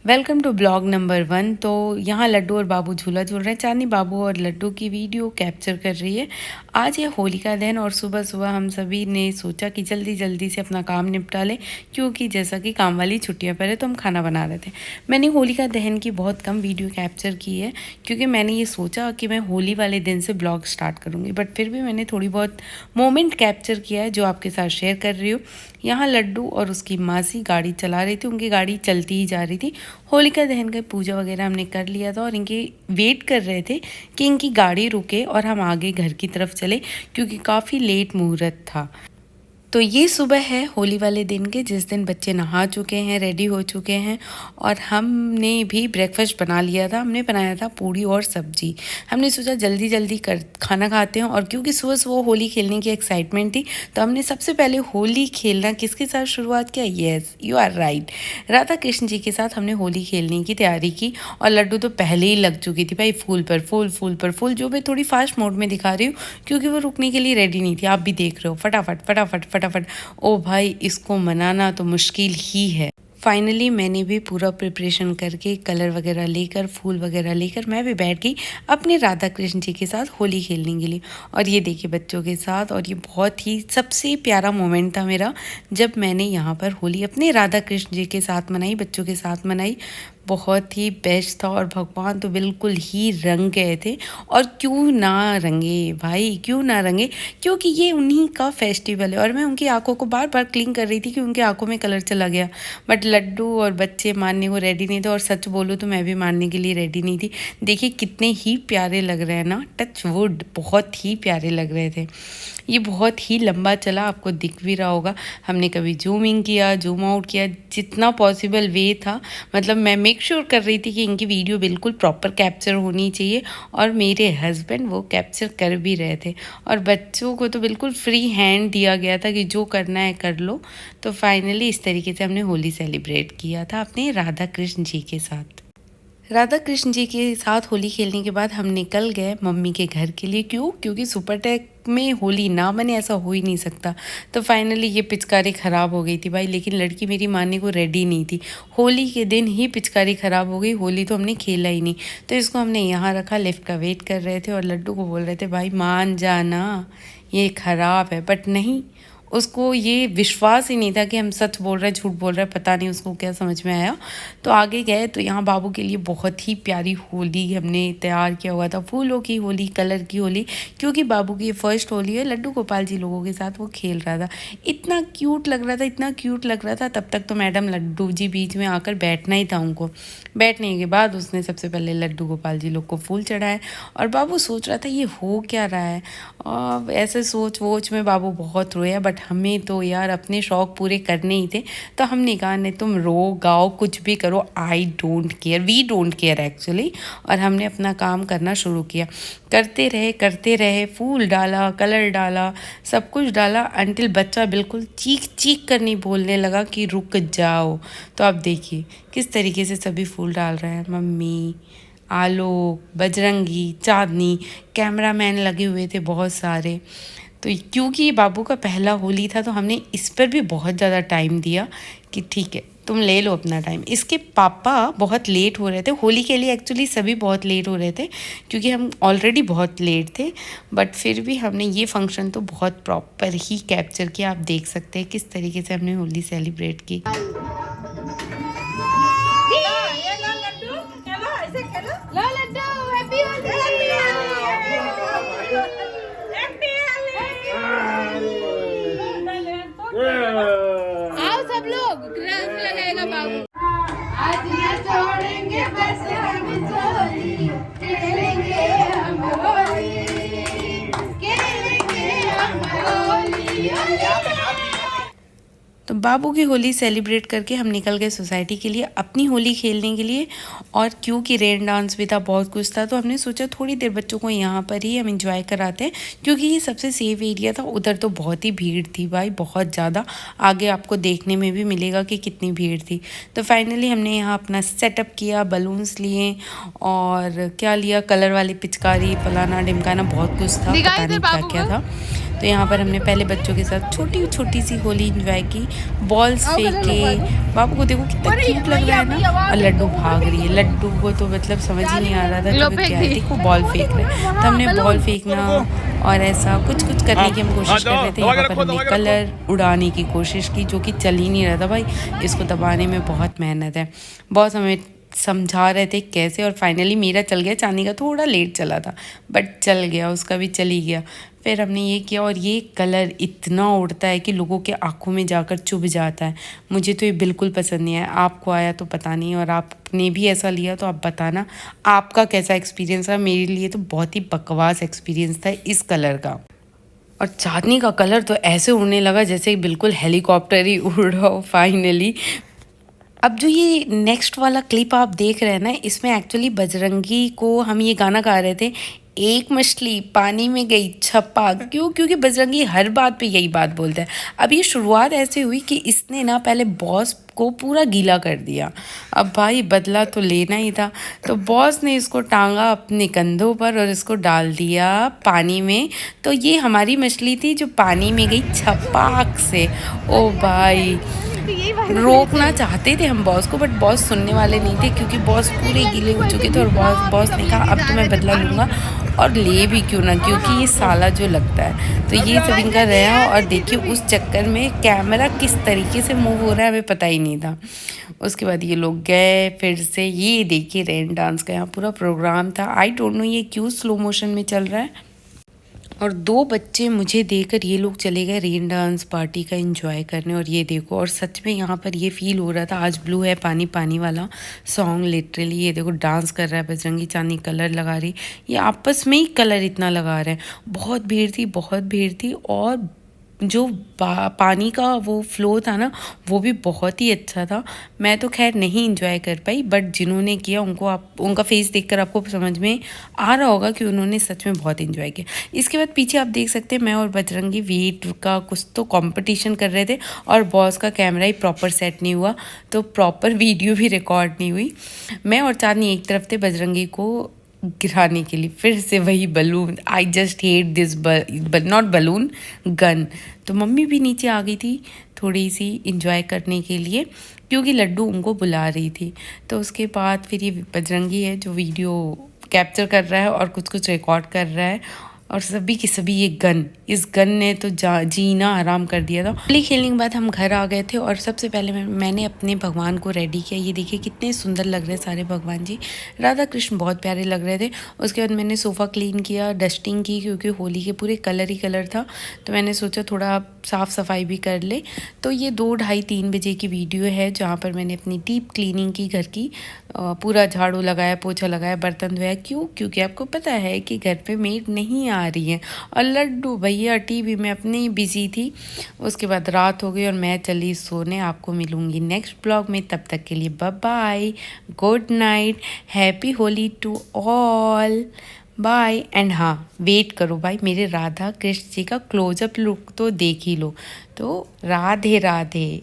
Welcome to blog number 1। तो यहाँ लड्डू और बाबू झूला झूल रहे हैं। चांदनी बाबू और लड्डू की वीडियो कैप्चर कर रही है। आज ये होली का दिन और सुबह सुबह हम सभी ने सोचा कि जल्दी जल्दी से अपना काम निपटा लें, क्योंकि जैसा कि काम वाली छुट्टियाँ पर है तो हम खाना बना रहे थे। मैंने होलिका दहन की बहुत कम वीडियो कैप्चर की है, क्योंकि मैंने ये सोचा कि मैं होली वाले दिन से ब्लॉग स्टार्ट करूँगी, बट फिर भी मैंने थोड़ी बहुत मोमेंट कैप्चर किया है जो आपके साथ शेयर कर रही हूँ। यहाँ लड्डू और उसकी मासी गाड़ी चला रही थी, उनकी गाड़ी चलती ही जा रही थी। होलिका दहन का पूजा वगैरह हमने कर लिया था और इनके वेट कर रहे थे कि इनकी गाड़ी रुके और हम आगे घर की तरफ चले, क्योंकि काफ़ी लेट मुहूर्त था। तो ये सुबह है होली वाले दिन के, जिस दिन बच्चे नहा चुके हैं, रेडी हो चुके हैं और हमने भी ब्रेकफास्ट बना लिया था। हमने बनाया था पूड़ी और सब्जी। हमने सोचा जल्दी जल्दी कर खाना खाते हैं, और क्योंकि सुबह सुबह होली खेलने की एक्साइटमेंट थी तो हमने सबसे पहले होली खेलना किसके साथ शुरुआत किया? Yes, you are right, Radha Krishna ji के साथ हमने होली खेलने की तैयारी की। और लड्डू तो पहले ही लग चुकी थी भाई, फूल पर फूल, फूल पर फूल, जो मैं थोड़ी फास्ट मोड में दिखा रही हूँ क्योंकि वो रुकने के लिए रेडी नहीं थी। आप भी देख रहे हो, फटाफट फटाफट फटाफट। ओ भाई, इसको मनाना तो मुश्किल ही है। फाइनली मैंने भी पूरा प्रिपरेशन करके कलर वगैरह लेकर, फूल वगैरह लेकर मैं भी बैठ गई अपने राधा कृष्ण जी के साथ होली खेलने के लिए। और ये देखिए बच्चों के साथ, और ये बहुत ही सबसे प्यारा मोमेंट था मेरा जब मैंने यहाँ पर होली अपने राधा कृष्ण जी के साथ मनाई, बच्चों के साथ मनाई। बहुत ही बेस्ट था और भगवान तो बिल्कुल ही रंग गए थे। और क्यों ना रंगे भाई, क्यों ना रंगे, क्योंकि ये उन्हीं का फेस्टिवल है। और मैं उनकी आंखों को बार बार क्लिंग कर रही थी कि उनकी आंखों में कलर चला गया, बट लड्डू और बच्चे मानने को रेडी नहीं थे। और सच बोलूँ तो मैं भी मानने के लिए रेडी नहीं थी। देखिए कितने ही प्यारे लग रहे हैं ना, टच वुड, बहुत ही प्यारे लग रहे थे। ये बहुत ही लंबा चला, आपको दिख भी रहा होगा। हमने कभी जूम इन किया, जूम आउट किया, जितना पॉसिबल वे था। मतलब मैं मेक श्योर कर रही थी कि इनकी वीडियो बिल्कुल प्रॉपर कैप्चर होनी चाहिए, और मेरे हस्बैंड वो कैप्चर कर भी रहे थे। और बच्चों को तो बिल्कुल फ्री हैंड दिया गया था कि जो करना है कर लो। तो फाइनली इस तरीके से हमने होली सेलिब्रेट किया था अपने राधा कृष्ण जी के साथ। राधा कृष्ण जी के साथ होली खेलने के बाद हम निकल गए मम्मी के घर के लिए। क्यों? क्योंकि सुपरटेक में होली ना बने ऐसा हो ही नहीं सकता। तो फाइनली ये पिचकारी ख़राब हो गई थी भाई, लेकिन लड़की मेरी मानने को रेडी नहीं थी। होली के दिन ही पिचकारी ख़राब हो गई, होली तो हमने खेला ही नहीं। तो इसको हमने यहाँ रखा, लिफ्ट का वेट कर रहे थे और लड्डू को बोल रहे थे भाई मान जाना, ये ख़राब है। बट नहीं, उसको ये विश्वास ही नहीं था कि हम सच बोल रहे हैं झूठ बोल रहे हैं, पता नहीं उसको क्या समझ में आया। तो आगे गए तो यहाँ बाबू के लिए बहुत ही प्यारी होली हमने तैयार किया हुआ था, फूलों की होली, कलर की होली, क्योंकि बाबू की ये फर्स्ट होली है। लड्डू गोपाल जी लोगों के साथ वो खेल रहा था, इतना क्यूट लग रहा था, इतना क्यूट लग रहा था। तब तक तो मैडम लड्डू जी बीच में आकर बैठना ही था उनको। बैठने के बाद उसने सबसे पहले लड्डू गोपाल जी लोग को फूल चढ़ाए, और बाबू सोच रहा था ये हो क्या रहा है। और ऐसे सोच वोच में बाबू बहुत रोया, बट हमें तो यार अपने शौक़ पूरे करने ही थे। तो हमने कहा नहीं, तुम रो गाओ कुछ भी करो, I don't care, we don't care actually. और हमने अपना काम करना शुरू किया, करते रहे, फूल डाला, कलर डाला, सब कुछ डाला, अंटिल बच्चा बिल्कुल चीख चीख कर नहीं बोलने लगा कि रुक जाओ। तो आप देखिए किस तरीके से सभी फूल डाल रहे हैं, मम्मी, आलोक, बजरंगी, चांदनी, कैमरामैन लगे हुए थे बहुत सारे। तो क्योंकि ये बाबू का पहला होली था तो हमने इस पर भी बहुत ज़्यादा टाइम दिया कि ठीक है तुम ले लो अपना टाइम। इसके पापा बहुत लेट हो रहे थे होली के लिए, एक्चुअली सभी बहुत लेट हो रहे थे क्योंकि हम ऑलरेडी बहुत लेट थे। बट फिर भी हमने ये फंक्शन तो बहुत प्रॉपर ही कैप्चर किया। आप देख सकते हैं किस तरीके से हमने होली सेलिब्रेट की। आओ सब लोग, रंग लगाएगा बाबू। आज न छोड़ेंगे बस हम चोरी, खेलेंगे हम होली, खेलेंगे हम होली। तो बाबू की होली सेलिब्रेट करके हम निकल गए सोसाइटी के लिए अपनी होली खेलने के लिए। और क्योंकि रेन डांस भी था, बहुत कुछ था, तो हमने सोचा थोड़ी देर बच्चों को यहाँ पर ही हम इंजॉय कराते हैं, क्योंकि ये सबसे सेफ एरिया था। उधर तो बहुत ही भीड़ थी भाई, बहुत ज़्यादा। आगे आपको देखने में भी मिलेगा कि कितनी भीड़ थी। तो फाइनली हमने यहाँ अपना सेटअप किया, बलून्स लिए और क्या लिया, कलर वाली पिचकारी, फलाना ढिमकाना, बहुत कुछ था, पता नहीं क्या क्या था। तो यहाँ पर हमने पहले बच्चों के साथ छोटी छोटी सी होली इंजॉय की, बॉल्स फेंके। बाबू को देखो कितना क्यूट लग रहा है ना, और लड्डू भाग रही है। लड्डू को तो मतलब समझ ही नहीं आ रहा था कि वो क्या है, देखो बॉल फेंक रहे हैं। तो हमने बॉल फेंकना और ऐसा कुछ कुछ करने की हम कोशिश कर रहे थे। यहाँ पर हमने कलर उड़ाने की कोशिश की, जो कि चल ही नहीं रहा था भाई, इसको दबाने में बहुत मेहनत है। बहुत हमें समझा रहे थे कैसे, और फाइनली मेरा चल गया। चांदी का थोड़ा लेट चला था बट चल गया, उसका भी चल ही गया। फिर हमने ये किया, और ये कलर इतना उड़ता है कि लोगों के आँखों में जाकर चुभ जाता है। मुझे तो ये बिल्कुल पसंद नहीं आया, आपको आया तो पता नहीं, और आपने भी ऐसा लिया तो आप बताना आपका कैसा एक्सपीरियंस था। मेरे लिए तो बहुत ही बकवास एक्सपीरियंस था इस कलर का। और चांदनी का कलर तो ऐसे उड़ने लगा जैसे बिल्कुल हेलीकॉप्टर ही उड़ रहा हो फाइनली। अब जो ये नेक्स्ट वाला क्लिप आप देख रहे हैं ना, इसमें एक्चुअली बजरंगी को हम ये गाना गा रहे थे, एक मछली पानी में गई छपा। क्यों? क्योंकि बजरंगी हर बात पे यही बात बोलता है। अब ये शुरुआत ऐसे हुई कि इसने ना पहले बॉस को पूरा गीला कर दिया। अब भाई बदला तो लेना ही था, तो बॉस ने इसको टांगा अपने कंधों पर और इसको डाल दिया पानी में। तो ये हमारी मछली थी जो पानी में गई छपाक से। ओ भाई, रोकना चाहते थे हम बॉस को, बट बॉस सुनने वाले नहीं थे, क्योंकि बॉस पूरे गीले हो चुके थे। और बॉस ने कहा अब तो मैं बदला लूँगा, और ले भी क्यों ना, क्योंकि ये साला जो लगता है। तो ये सब इनका रहा, और देखिए उस चक्कर में कैमरा किस तरीके से मूव हो रहा है हमें पता ही नहीं था। उसके बाद ये लोग गए फिर से। ये देखिए रेन डांस का यहाँ पूरा प्रोग्राम था। आई डोंट नो ये क्यों स्लो मोशन में चल रहा है। और 2 बच्चे मुझे देकर ये लोग चले गए रेन डांस पार्टी का एंजॉय करने। और ये देखो, और सच में यहाँ पर ये फील हो रहा था आज ब्लू है पानी पानी वाला सॉन्ग। लिटरली ये देखो डांस कर रहा है बजरंगी, चांदी कलर लगा रही, ये आपस में ही कलर इतना लगा रहे हैं। बहुत भीड़ थी, बहुत भीड़ थी। और जो पानी का वो फ्लो था ना, वो भी बहुत ही अच्छा था। मैं तो खैर नहीं इंजॉय कर पाई, बट जिन्होंने किया उनको, आप उनका फेस देखकर आपको समझ में आ रहा होगा कि उन्होंने सच में बहुत इंजॉय किया। इसके बाद पीछे आप देख सकते हैं मैं और बजरंगी वेट का कुछ तो कंपटीशन कर रहे थे, और बॉस का कैमरा ही प्रॉपर सेट नहीं हुआ, तो प्रॉपर वीडियो भी रिकॉर्ड नहीं हुई। मैं और चांदनी एक तरफ थे बजरंगी को गिराने के लिए। फिर से वही balloon, I just hate this not balloon, gun. तो मम्मी भी नीचे आ गई थी थोड़ी सी इंजॉय करने के लिए, क्योंकि लड्डू उनको बुला रही थी। तो उसके बाद फिर ये बजरंगी है जो वीडियो कैप्चर कर रहा है और कुछ कुछ रिकॉर्ड कर रहा है, और सभी की सभी ये गन, इस गन ने तो जीना आराम कर दिया था। होली खेलने के बाद हम घर आ गए थे, और सबसे पहले मैंने अपने भगवान को रेडी किया। ये देखिए कितने सुंदर लग रहे सारे भगवान जी, राधा कृष्ण बहुत प्यारे लग रहे थे। उसके बाद मैंने सोफ़ा क्लीन किया, डस्टिंग की, क्योंकि होली के पूरे कलर ही कलर था, तो मैंने सोचा थोड़ा साफ़ सफाई भी कर ले। तो ये 2, ढाई, 3 बजे की वीडियो है जहाँ पर मैंने अपनी डीप क्लीनिंग की घर की। पूरा झाड़ू लगाया, पोछा लगाया, बर्तन धोया। क्यों? क्योंकि आपको पता है कि घर पे मेड नहीं आ रही है, और लड्डू भैया टीवी में अपने ही बिजी थी। उसके बाद रात हो गई और मैं चली सोने। आपको मिलूंगी नेक्स्ट ब्लॉग में, तब तक के लिए bye bye, good night, happy Holi to all, bye. And हाँ, वेट करो भाई, मेरे राधा कृष्ण जी का क्लोजअप लुक तो देख ही लो। तो राधे राधे।